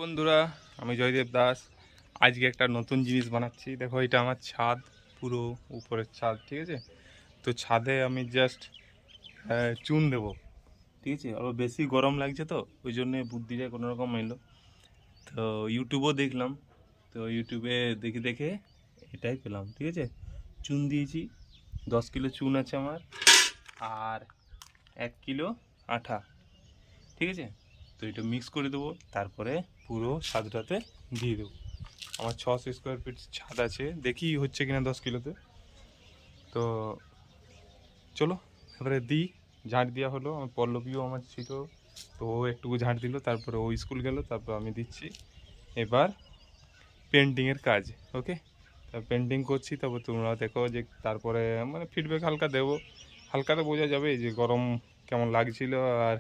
বন্ধুরা, আমি জয়দেব দাস। আজকে একটা নতুন জিনিস বানাচ্ছি। দেখো, এটা আমার ছাদ, পুরো উপরের ছাদ, ঠিক আছে। তো ছাদে আমি জাস্ট চুন দেবো, ঠিক আছে। আবার বেশি গরম লাগছে, তো ওই জন্যে বুদ্ধিটা কোনো রকম এলো। তো ইউটিউবও দেখলাম, তো ইউটিউবে দেখে দেখে এটাই পেলাম, ঠিক আছে। চুন দিয়েছি, 10 কিলো চুন আছে আমার, আর 1 কিলো আঠা, ঠিক আছে। তো এটা মিক্স করে দেবো, তারপরে পুরো ছাদটাতে দিয়ে দেবো। আমার 600 স্কোয়ার ফিট ছাদ আছে, দেখি হচ্ছে কিনা 10 কিলোতে। তো চলো এবারে দিই। ঝাঁট দেওয়া হলো, আমার পল্লবীও আমার ছিল, তো ও একটুকু ঝাঁট দিল, তারপরে ও স্কুল গেল, তারপর আমি দিচ্ছি। এবার পেন্টিংয়ের কাজ, ওকে। তা পেন্টিং করছি, তারপর তোমরা দেখো যে তারপরে মানে ফিডব্যাক হালকা দেবো। হালকাতে বোঝা যাবে যে গরম কেমন লাগছিল আর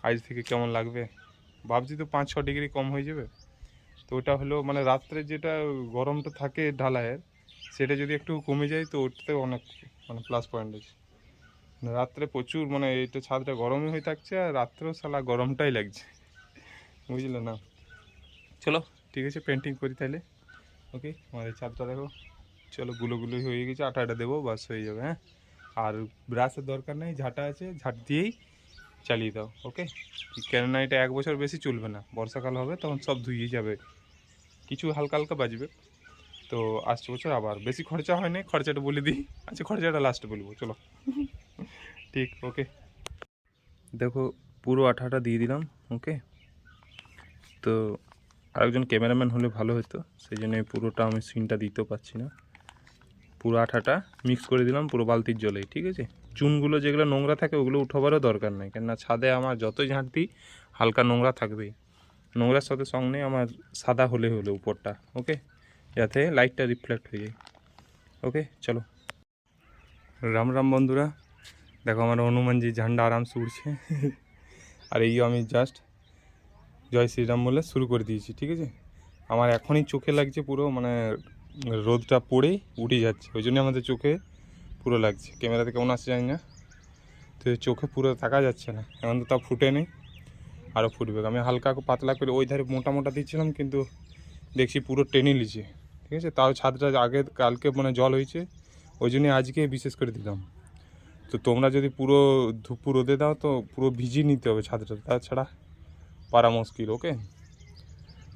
আজ থেকে কেমন লাগবে। ভাবছি তো 5-6 ডিগ্রি কম হয়ে যাবে। তো ওটা হলো মানে রাত্রে যেটা গরমটা থাকে ঢালাইয়ের, সেটা যদি একটু কমে যায় তো ওটাতে অনেক মানে প্লাস পয়েন্ট আছে। মানে রাত্রে প্রচুর মানে এইটা ছাদটা গরমই হয়ে থাকছে, আর রাত্রেও সালা গরমটাই লাগছে, বুঝলে না। চলো ঠিক আছে, পেন্টিং করি তাহলে। ওকে, আমাদের ছাদটা দেখো, চলো গুলোই হয়ে গেছে, আটা দেবো, বাস হয়ে যাবে। হ্যাঁ, আর ব্রাশের দরকার নেই, ঝাঁটা আছে, ঝাঁট দিয়েই চালিয়ে দাও, ওকে। কেননা এটা 1 বছর বেশি চলবে না, বর্ষাকাল হবে তখন সব ধুয়ে যাবে, কিছু হালকা হালকা বাজবে। তো আসছে বছর আবার বেশি খরচা হয় না, খরচাটা বলে দিই। আচ্ছা, খরচাটা লাস্টে বলবো, চলো। ঠিক, ওকে। দেখো, পুরো আঠাটা দিয়ে দিলাম, ওকে। তো আরেকজন ক্যামেরাম্যান হলে ভালো হতো, সেই জন্য পুরোটা আমি সিনটা দিতেও পারছি না। পুরো আঠাটা মিক্স করে দিলাম পুরো বালতির জলেই, ঠিক আছে। চুনগুলো যেগুলো নোংরা থাকে ওগুলো উঠাবারও দরকার নেই, কেননা ছাদে আমার যতই ঝাঁট দিই হালকা নোংরা থাকবেই। নোংরার সাথে সঙ্গে আমার সাদা হলে হলো উপরটা, ওকে, যাতে লাইটটা রিফ্লেক্ট হয়ে যায়। ওকে, চলো। রাম রাম বন্ধুরা, দেখো আমার হনুমানজি ঝান্ডা আরামসে উড়ছে। আর এই আমি জাস্ট জয় শ্রীরাম বলে শুরু করে দিয়েছি, ঠিক আছে। আমার এখনই চোখে লাগছে পুরো, মানে রোদটা পড়েই উঠে যাচ্ছে, ওই জন্য আমাদের চোখে পুরো লাগছে। ক্যামেরাতে কেমন আসছে জানি না, তো চোখে পুরো থাকা যাচ্ছে না, এখন তো তাও ফুটে নেই, আরও ফুটবে। আমি হালকা পাতলা করে ওই ধারে মোটা মোটা দিচ্ছিলাম, কিন্তু দেখছি পুরো টেনে নিচ্ছে, ঠিক আছে। তাও ছাদটা আগে কালকে মানে জল হয়েছে, ওই জন্যই আজকে বিশেষ করে দিলাম। তো তোমরা যদি পুরো ধুপু রোদে দাও তো পুরো ভিজিয়ে নিতে হবে ছাদটা, তাছাড়া পারা মুশকিল, ওকে।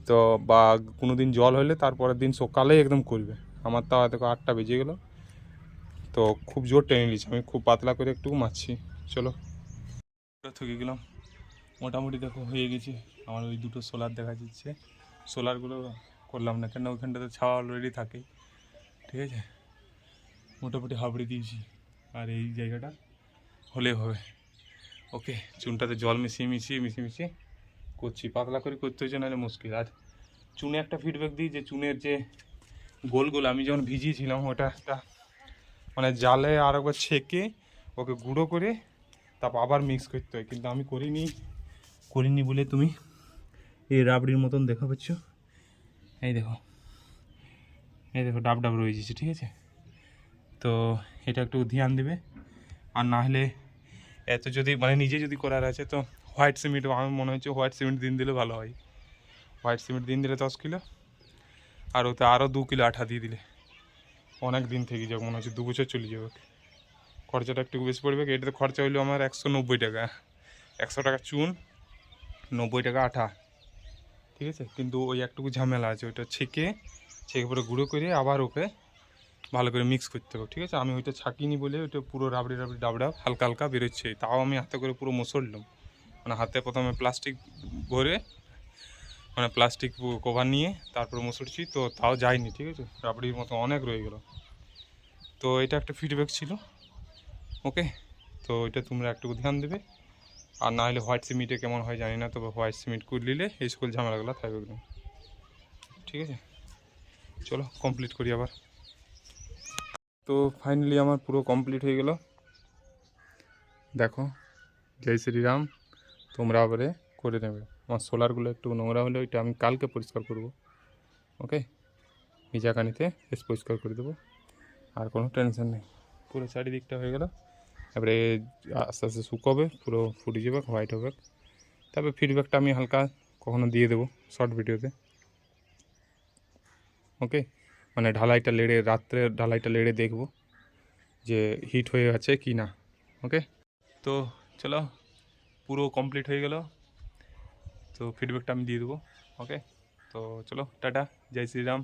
তো বা কোনো দিন জল হলে তারপরের দিন সকালেই একদম করবে। আমার তাও দেখো 8টা বেজে গেলো, তো খুব জোর টেনে নিচ্ছি, আমি খুব পাতলা করে একটু মারছি। চলো, থকে গেলাম, মোটামুটি দেখো হয়ে গেছে। আমার ওই দুটো সোলার দেখা যাচ্ছে, সোলারগুলো করলাম না কেন, ওইখানটাতে ছাওয়া অলরেডি থাকে, ঠিক আছে। মোটামুটি হাবড়ে দিয়েছি, আর এই জায়গাটা হলে হবে, ওকে। চুনটাতে জল মিশিয়ে করছি, পাতলা করে করতে হয়েছে, নাহলে মুশকিল। আর চুনে একটা ফিডব্যাক দিই যে চুনের যে গোল আমি যখন ভিজিয়েছিলাম ওটা একটা মানে জালে আর একবার ছেঁকে ওকে গুঁড়ো করে তারপর আবার মিক্স করতে হয়, কিন্তু আমি করিনি বলে তুমি এই রাবড়ির মতন দেখা পাচ্ছ। এই দেখো ডাব ডাব রয়ে যাচ্ছে, ঠিক আছে। তো এটা একটু ধ্যান দেবে, আর না হলে এত যদি মানে নিজে যদি করার আছে তো হোয়াইট সিমেন্ট, আমার মনে হচ্ছে হোয়াইট সিমেন্ট দিন দিলে ভালো হয়। হোয়াইট সিমেন্ট দিন দিলে 10 কিলো, আর ওতে আরও 2 কিলো আঠা দিয়ে দিলে অনেক দিন থেকে যাবে, মনে হচ্ছে 2 বছর চলে যাবে। খরচাটা একটু বেশি পড়বে, এটাতে খরচা হইলো আমার 190 টাকা। 100 টাকা চুন, 90 টাকা আঠা, ঠিক আছে। কিন্তু ওই একটুকু ঝামেলা আছে, ওইটা ছেঁকে পরে গুঁড়ো করে আবার ওকে ভালো করে মিক্স করতে হবে, ঠিক আছে। আমি ওইটা ছাকিনি বলে ওইটা পুরো রাবড়ি ডাব হালকা হালকা বেরোচ্ছে, তাও আমি হাতে করে পুরো মশললাম। মানে হাতে প্রথমে প্লাস্টিক ভরে মানে প্লাস্টিক কভার নিয়ে তারপরে মশলছি, তো তাও যায়নি, ঠিক আছে। রাবড়ির মতো অনেক রয়ে গেল। তো এটা একটা ফিডব্যাক ছিল, ওকে। তো এটা তোমরা একটু ধ্যান দেবে, আর না হলে হোয়াইট সিমেন্টে কেমন হয় জানি না, তবে হোয়াইট সিমেন্ট করে নিলে এই সকল ঝামেলাগুলো থাকবে একদম, ঠিক আছে। চলো কমপ্লিট করি আবার। তো ফাইনালি আমার পুরো কমপ্লিট হয়ে গেল, দেখো। জয় শ্রীরাম, তোমরা আবারে করে নেবে। আমার সোলারগুলো একটু নোংরা হলে ওইটা আমি কালকে পরিষ্কার করব, ওকে। ভিজাকানিতে পরিষ্কার করে দেবো, আর কোনো টেনশন নেই। পুরো চারিদিকটা হয়ে গেল, এবারে আস্তে আস্তে শুকোবে, পুরো ফুটে যাবে, হোয়াইট হবে। তারপরে ফিডব্যাকটা আমি হালকা কখনো দিয়ে দেবো শর্ট ভিডিওতে। ওকে, মানে ঢালাইটা লেড়ে রাত্রে ঢালাইটা লেড়ে দেখবো যে হিট হয়ে আছে কি না। ওকে, তো চলো পুরো কমপ্লিট হয়ে গেল, তো ফিডব্যাকটা আমি দিয়ে দেবো। ওকে, তো চলো টাটা, জয় শ্রীরাম।